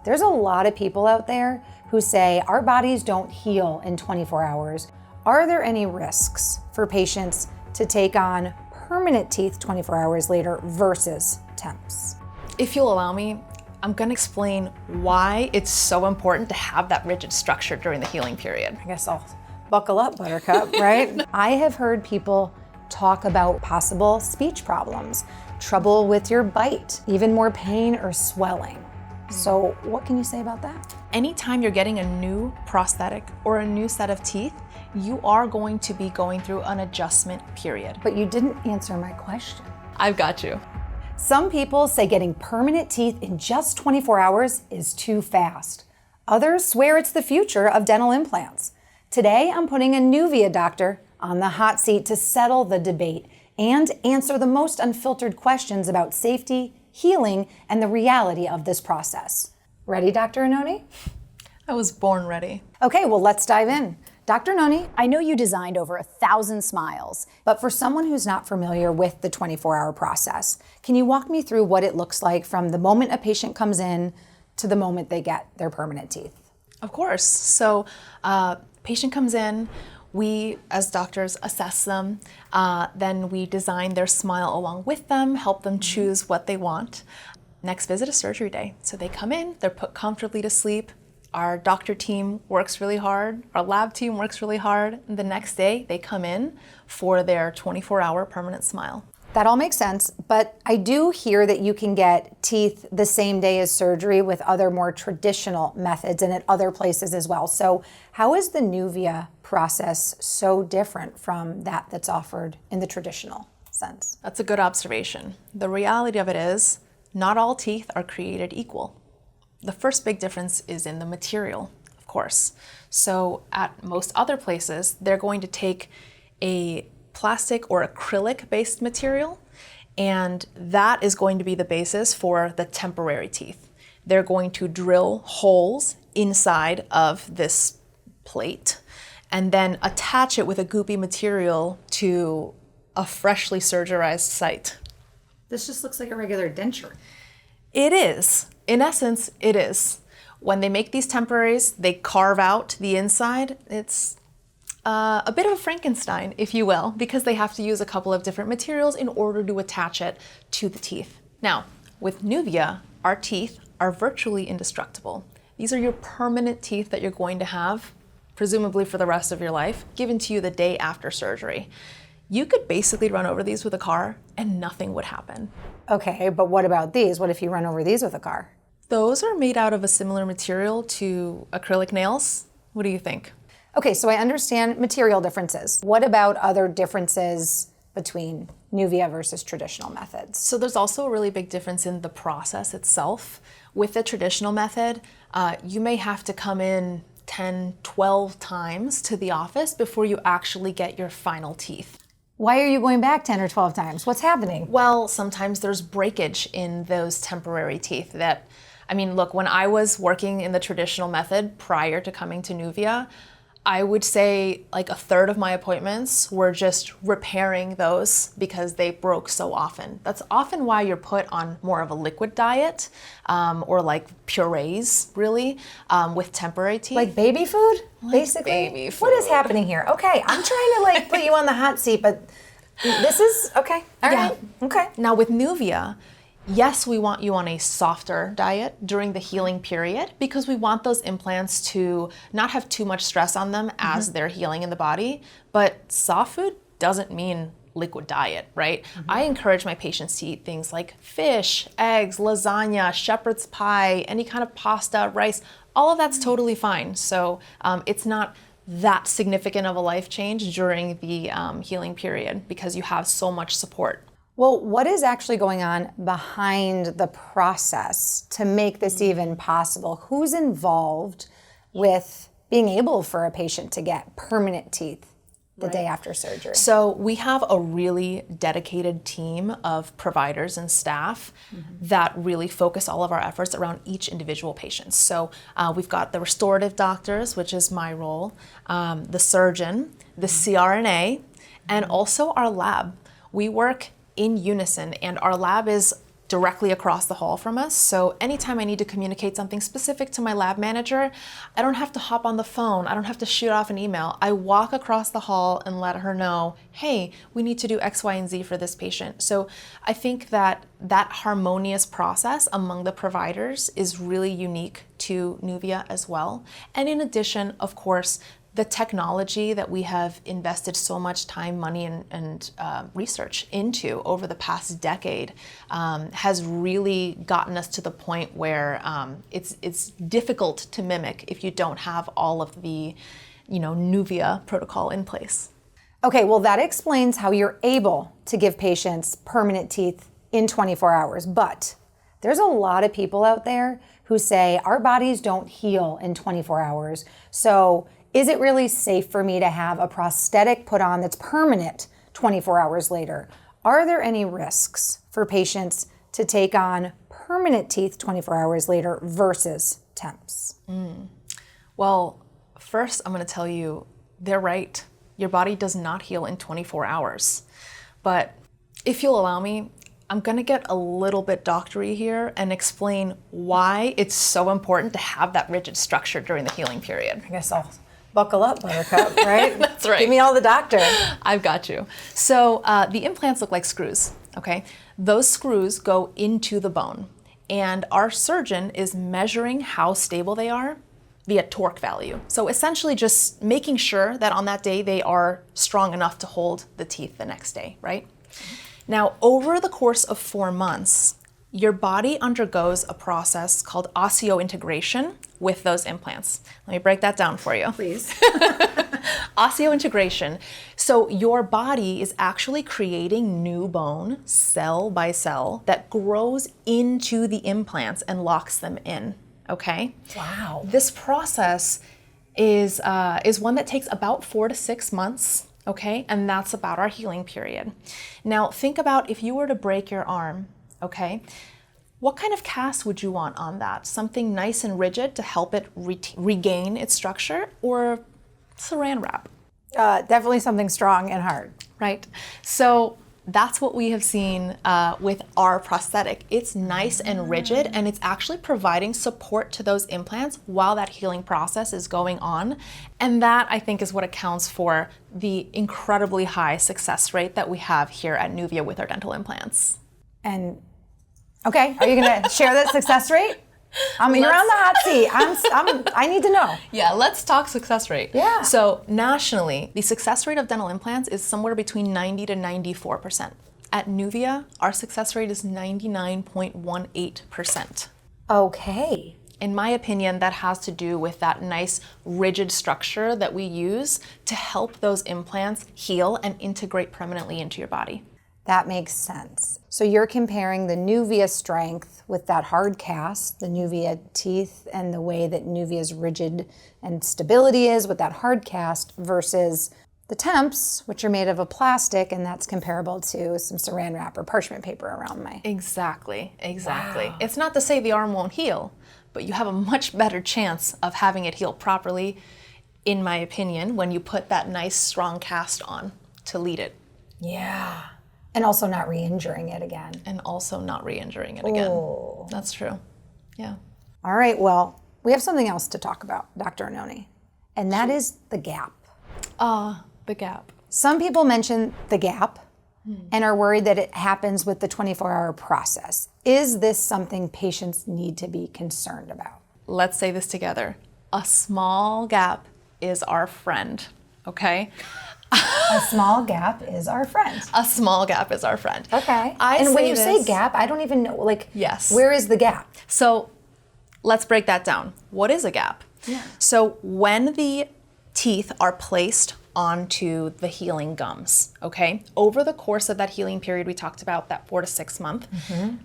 There's a lot of people out there who say our bodies don't heal in 24 hours. Are there any risks for patients to take on permanent teeth 24 hours later versus temps? If you'll allow me, I'm gonna explain why it's so important to have that rigid structure during the healing period. I guess I'll buckle up, Buttercup, right? I have heard people talk about possible speech problems, trouble with your bite, even more pain or swelling. So what can you say about that? Anytime you're getting a new prosthetic or a new set of teeth, you are going to be going through an adjustment period. But you didn't answer my question. I've got you. Some people say getting permanent teeth in just 24 hours is too fast. Others swear it's the future of dental implants. Today, I'm putting a Nuvia doctor on the hot seat to settle the debate and answer the most unfiltered questions about safety, healing, and the reality of this process. Ready, Dr. Anoni? I was born ready. Okay, well, let's dive in. Dr. Anoni, I know you designed over 1,000 smiles. but for someone who's not familiar with the 24-hour process, can you walk me through what it looks like from the moment a patient comes in to the moment they get their permanent teeth? Of course. So, patient comes in, we as doctors assess them, then we design their smile along with them, help them choose what they want. Next visit is surgery day. So they come in, they're put comfortably to sleep. Our doctor team works really hard, our lab team works really hard, and the next day they come in for their 24-hour permanent smile. That all makes sense, but I do hear that you can get teeth the same day as surgery with other more traditional methods and at other places as well. So how is the Nuvia process so different from that that's offered in the traditional sense? That's a good observation. The reality of it is, not all teeth are created equal. The first big difference is in the material, of course. So at most other places, they're going to take a plastic or acrylic-based material, and that is going to be the basis for the temporary teeth. They're going to drill holes inside of this plate and then attach it with a goopy material to a freshly surgerized site. This just looks like a regular denture. It is. In essence, it is. When they make these temporaries, they carve out the inside. It's a bit of a Frankenstein, if you will, because they have to use a couple of different materials in order to attach it to the teeth. Now, with Nuvia, our teeth are virtually indestructible. These are your permanent teeth that you're going to have, presumably for the rest of your life, given to you the day after surgery. You could basically run over these with a car and nothing would happen. Okay, but what about these? What if you run over these with a car? Those are made out of a similar material to acrylic nails. What do you think? Okay, so I understand material differences. What about other differences between Nuvia versus traditional methods? So there's also a really big difference in the process itself. With the traditional method, you may have to come in 10, 12 times to the office before you actually get your final teeth. Why are you going back 10 or 12 times? What's happening? Well, sometimes there's breakage in those temporary teeth that, I mean, look, when I was working in the traditional method prior to coming to Nuvia, I would say like a third of my appointments were just repairing those because they broke so often. That's often why you're put on more of a liquid diet or like purees, really, with temporary teeth. Like baby food, Like basically? baby food. What is happening here? Okay, I'm trying to like put you on the hot seat, but this is, okay, all right, okay. Now with Nuvia, yes, we want you on a softer diet during the healing period because we want those implants to not have too much stress on them as they're healing in the body. But soft food doesn't mean liquid diet, right? I encourage my patients to eat things like fish, eggs, lasagna, shepherd's pie, any kind of pasta, rice. All of that's totally fine. So it's not that significant of a life change during the healing period because you have so much support. Well, what is actually going on behind the process to make this even possible? Who's involved with being able for a patient to get permanent teeth the day after surgery? So we have a really dedicated team of providers and staff that really focus all of our efforts around each individual patient. So we've got the restorative doctors, which is my role, the surgeon, the CRNA, and also our lab. We work in unison, and our lab is directly across the hall from us. So anytime I need to communicate something specific to my lab manager, I don't have to hop on the phone. I don't have to shoot off an email. I walk across the hall and let her know, hey, we need to do X, Y, and Z for this patient. So I think that harmonious process among the providers is really unique to Nuvia as well. And in addition, of course, the technology that we have invested so much time, money, and research into over the past decade has really gotten us to the point where it's difficult to mimic if you don't have all of the, Nuvia protocol in place. Okay, well, that explains how you're able to give patients permanent teeth in 24 hours. But there's a lot of people out there who say our bodies don't heal in 24 hours. So is it really safe for me to have a prosthetic put on that's permanent 24 hours later? Are there any risks for patients to take on permanent teeth 24 hours later versus Temps? Well, first I'm going to tell you, they're right. Your body does not heal in 24 hours. But if you'll allow me, I'm going to get a little bit doctory here and explain why it's so important to have that rigid structure during the healing period. I guess I'll buckle up, Buttercup, right? That's right. Give me all the doctor. I've got you. So the implants look like screws, okay? Those screws go into the bone, and our surgeon is measuring how stable they are via torque value. So essentially just making sure that on that day they are strong enough to hold the teeth the next day, right? Now, over the course of 4 months, your body undergoes a process called osseointegration with those implants. Let me break that down for you. Please. Osseointegration. So your body is actually creating new bone cell by cell that grows into the implants and locks them in, okay? Wow. This process is one that takes about 4 to 6 months, okay? And that's about our healing period. Now, think about if you were to break your arm, okay? What kind of cast would you want on that? Something nice and rigid to help it regain its structure, or saran wrap? Definitely something strong and hard. Right. So that's what we have seen with our prosthetic. It's nice and rigid, and it's actually providing support to those implants while that healing process is going on. And that, I think, is what accounts for the incredibly high success rate that we have here at Nuvia with our dental implants. And okay, are you going to share that success rate? You're on the hot seat. I need to know. Yeah, let's talk success rate. Yeah. So nationally, the success rate of dental implants is somewhere between 90 to 94%. At Nuvia, our success rate is 99.18%. Okay. In my opinion, that has to do with that nice rigid structure that we use to help those implants heal and integrate permanently into your body. That makes sense. So you're comparing the Nuvia strength with that hard cast, the Nuvia teeth, and the way that Nuvia's rigid and stability is with that hard cast versus the Temps, which are made of a plastic, and that's comparable to some saran wrap or parchment paper around my... Exactly. Wow. It's not to say the arm won't heal, but you have a much better chance of having it heal properly, in my opinion, when you put that nice strong cast on to lead it. Yeah. And also not re-injuring it again. Oh. That's true. Yeah. All right, well, we have something else to talk about, Dr. Anoni, and that is the gap. The gap. Some people mention the gap and are worried that it happens with the 24-hour process. Is this something patients need to be concerned about? Let's say this together. A small gap is our friend, okay? A small gap is our friend. A small gap is our friend. Okay. And when you say gap, I don't even know, yes. Where is the gap? So let's break that down. What is a gap? Yeah. So when the teeth are placed onto the healing gums, okay? Over the course of that healing period we talked about, that 4 to 6 month,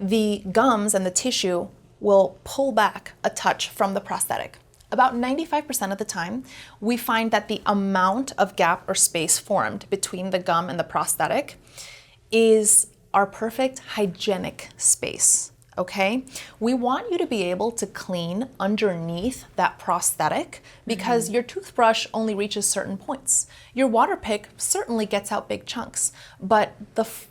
the gums and the tissue will pull back a touch from the prosthetic. About 95% of the time, we find that the amount of gap or space formed between the gum and the prosthetic is our perfect hygienic space. okay? We want you to be able to clean underneath that prosthetic because your toothbrush only reaches certain points. Your water pick certainly gets out big chunks, but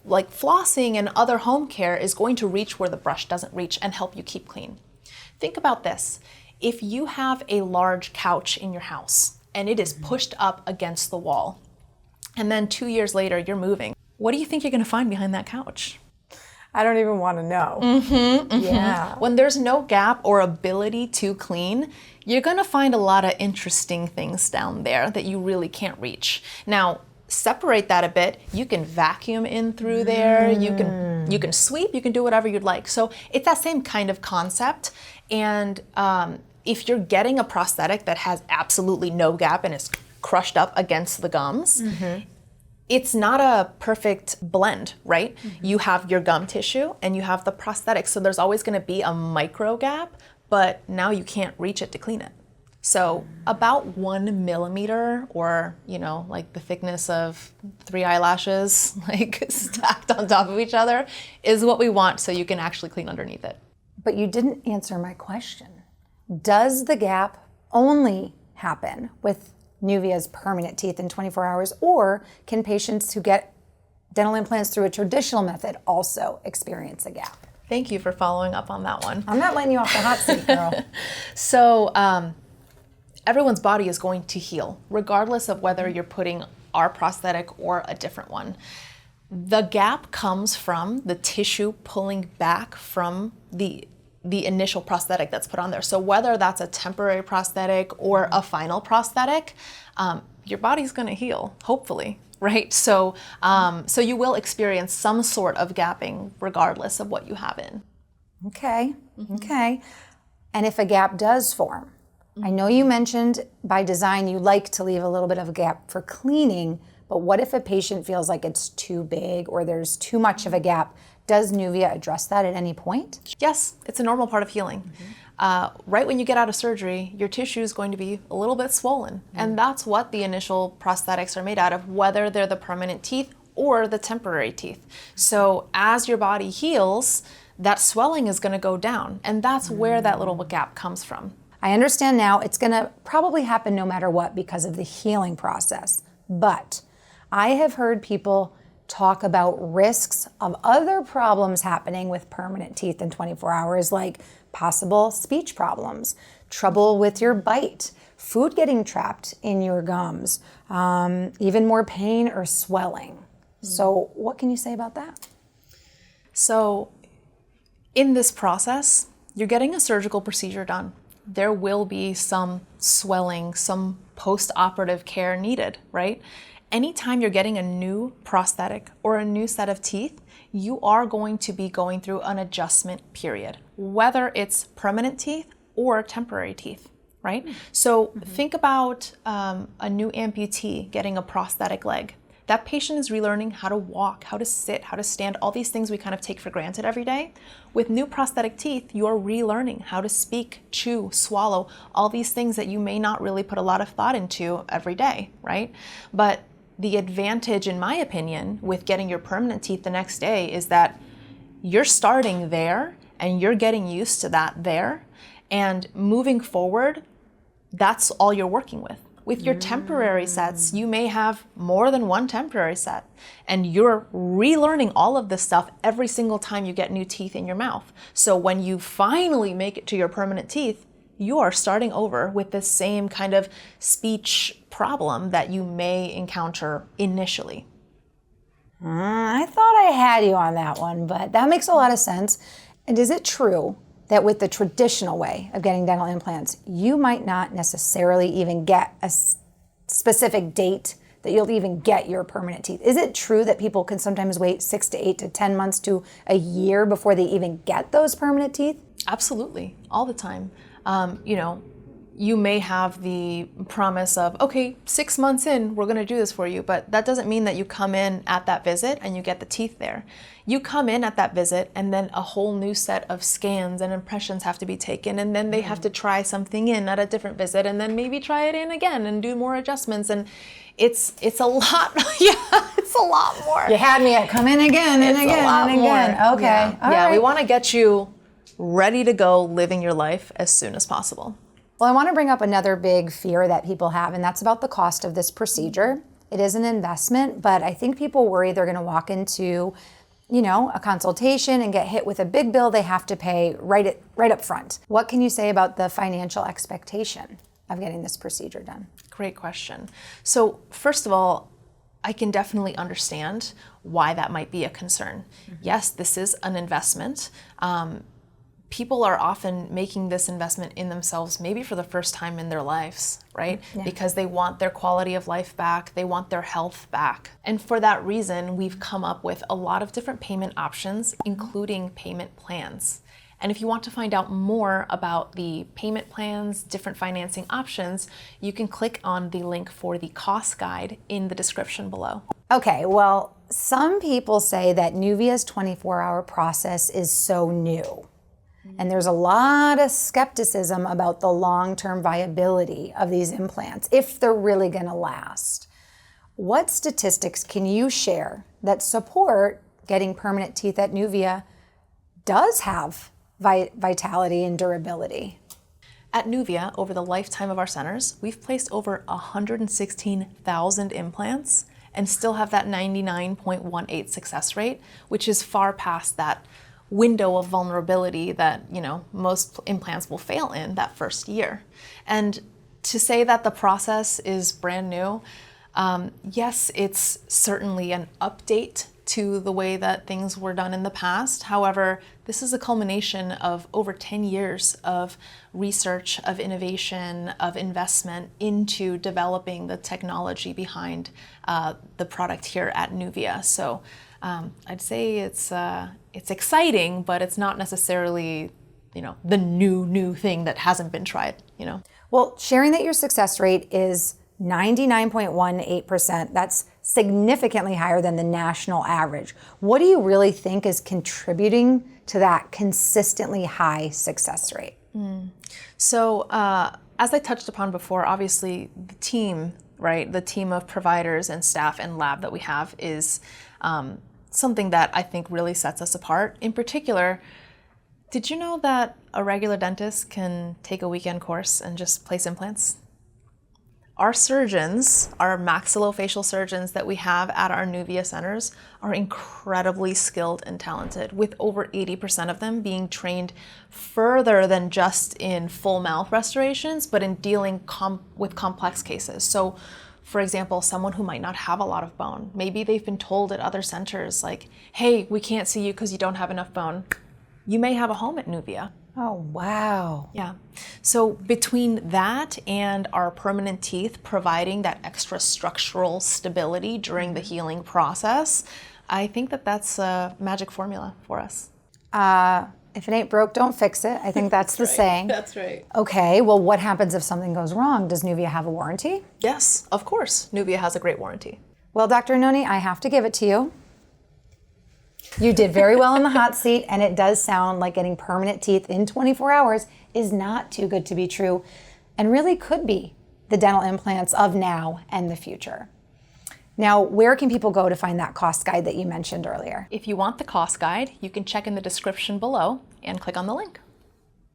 like flossing and other home care is going to reach where the brush doesn't reach and help you keep clean. Think about this. If you have a large couch in your house and it is pushed up against the wall, and then 2 years later you're moving, what do you think you're gonna find behind that couch? I don't even want to know. Yeah. When there's no gap or ability to clean, you're gonna find a lot of interesting things down there that you really can't reach. Now, separate that a bit. You can vacuum in through there. You can sweep. You can do whatever you'd like. So it's that same kind of concept. And if you're getting a prosthetic that has absolutely no gap and is crushed up against the gums, it's not a perfect blend, right? You have your gum tissue and you have the prosthetic. So there's always going to be a micro gap, but now you can't reach it to clean it. So about 1 millimeter, or, you know, like the thickness of 3 eyelashes, like stacked on top of each other, is what we want so you can actually clean underneath it. But you didn't answer my question. Does the gap only happen with Nuvia's permanent teeth in 24 hours, or can patients who get dental implants through a traditional method also experience a gap? Thank you for following up on that one. I'm not letting you off the hot seat, girl. So everyone's body is going to heal, regardless of whether you're putting our prosthetic or a different one. The gap comes from the tissue pulling back from the initial prosthetic that's put on there. So whether that's a temporary prosthetic or a final prosthetic, your body's gonna heal, hopefully, right? So, so you will experience some sort of gapping regardless of what you have in. Okay, okay. And if a gap does form, I know you mentioned by design you like to leave a little bit of a gap for cleaning, but what if a patient feels like it's too big or there's too much of a gap? Does Nuvia address that at any point? Yes, it's a normal part of healing. Right when you get out of surgery, your tissue is going to be a little bit swollen. And that's what the initial prosthetics are made out of, whether they're the permanent teeth or the temporary teeth. So as your body heals, that swelling is going to go down. And that's where that little gap comes from. I understand now it's going to probably happen no matter what because of the healing process. But I have heard people talk about risks of other problems happening with permanent teeth in 24 hours, like possible speech problems, trouble with your bite, food getting trapped in your gums, even more pain or swelling. So what can you say about that? So in this process, you're getting a surgical procedure done. There will be some swelling, some post-operative care needed, right? Anytime you're getting a new prosthetic or a new set of teeth, you are going to be going through an adjustment period, whether it's permanent teeth or temporary teeth, right? So think about a new amputee getting a prosthetic leg. That patient is relearning how to walk, how to sit, how to stand, all these things we kind of take for granted every day. With new prosthetic teeth, you're relearning how to speak, chew, swallow, all these things that you may not really put a lot of thought into every day, right? But the advantage, in my opinion, with getting your permanent teeth the next day is that you're starting there and you're getting used to that there. And moving forward, that's all you're working with. With your temporary sets, you may have more than one temporary set, and you're relearning all of this stuff every single time you get new teeth in your mouth. So when you finally make it to your permanent teeth, you are starting over with the same kind of speech problem that you may encounter initially. I thought I had you on that one, but that makes a lot of sense. And is it true that with the traditional way of getting dental implants, you might not necessarily even get a specific date that you'll even get your permanent teeth? Is it true that people can sometimes wait 6 to 8 to 10 months to a year before they even get those permanent teeth? Absolutely, all the time. You may have the promise of, okay, 6 months in, we're gonna do this for you, but that doesn't mean that you come in at that visit and you get the teeth there. You come in at that visit and then a whole new set of scans and impressions have to be taken, and then they have to try something in at a different visit and then maybe try it in again and do more adjustments, and it's a lot. Yeah, it's a lot more. You had me at come in again and It's again a lot and again. more. Okay. Yeah, All yeah, right. we wanna get you ready to go living your life as soon as possible. Well, I want to bring up another big fear that people have, and that's about the cost of this procedure. It is an investment, but I think people worry they're going to walk into, a consultation and get hit with a big bill they have to pay right up front. What can you say about the financial expectation of getting this procedure done? Great question. So first of all, I can definitely understand why that might be a concern. Yes, this is an investment. People are often making this investment in themselves, maybe for the first time in their lives, right? Yeah. Because they want their quality of life back, they want their health back. And for that reason, we've come up with a lot of different payment options, including payment plans. And if you want to find out more about the payment plans, different financing options, you can click on the link for the cost guide in the description below. Okay, well, some people say that Nuvia's 24-hour process is so new. And there's a lot of skepticism about the long-term viability of these implants, if they're really going to last. What statistics can you share that support getting permanent teeth at Nuvia does have vitality and durability? At Nuvia, over the lifetime of our centers, we've placed over 116,000 implants and still have that 99.18 success rate, which is far past that window of vulnerability that most implants will fail in that first year. And to say that the process is brand new, yes, it's certainly an update to the way that things were done in the past. However, this is a culmination of over 10 years of research, of innovation, of investment into developing the technology behind the product here at Nuvia. So I'd say it's exciting, but it's not necessarily, the new thing that hasn't been tried, Well, sharing that your success rate is 99.18%, that's significantly higher than the national average. What do you really think is contributing to that consistently high success rate? So, as I touched upon before, obviously the team, right? The team of providers and staff and lab that we have is something that I think really sets us apart. In particular, did you know that a regular dentist can take a weekend course and just place implants? Our surgeons, our maxillofacial surgeons that we have at our Nuvia centers are incredibly skilled and talented, with over 80% of them being trained further than just in full mouth restorations, but in dealing with complex cases. So, for example, someone who might not have a lot of bone, maybe they've been told at other centers like, hey, we can't see you because you don't have enough bone. You may have a home at Nuvia. Oh, wow. Yeah. So between that and our permanent teeth providing that extra structural stability during the healing process, I think that that's a magic formula for us. If it ain't broke, don't fix it. I think that's the saying. That's right. Okay, well, what happens if something goes wrong? Does Nuvia have a warranty? Yes, of course. Nuvia has a great warranty. Well, Dr. Noni, I have to give it to you. You did very well in the hot seat, and it does sound like getting permanent teeth in 24 hours is not too good to be true, and really could be the dental implants of now and the future. Now, where can people go to find that cost guide that you mentioned earlier? If you want the cost guide, you can check in the description below and click on the link.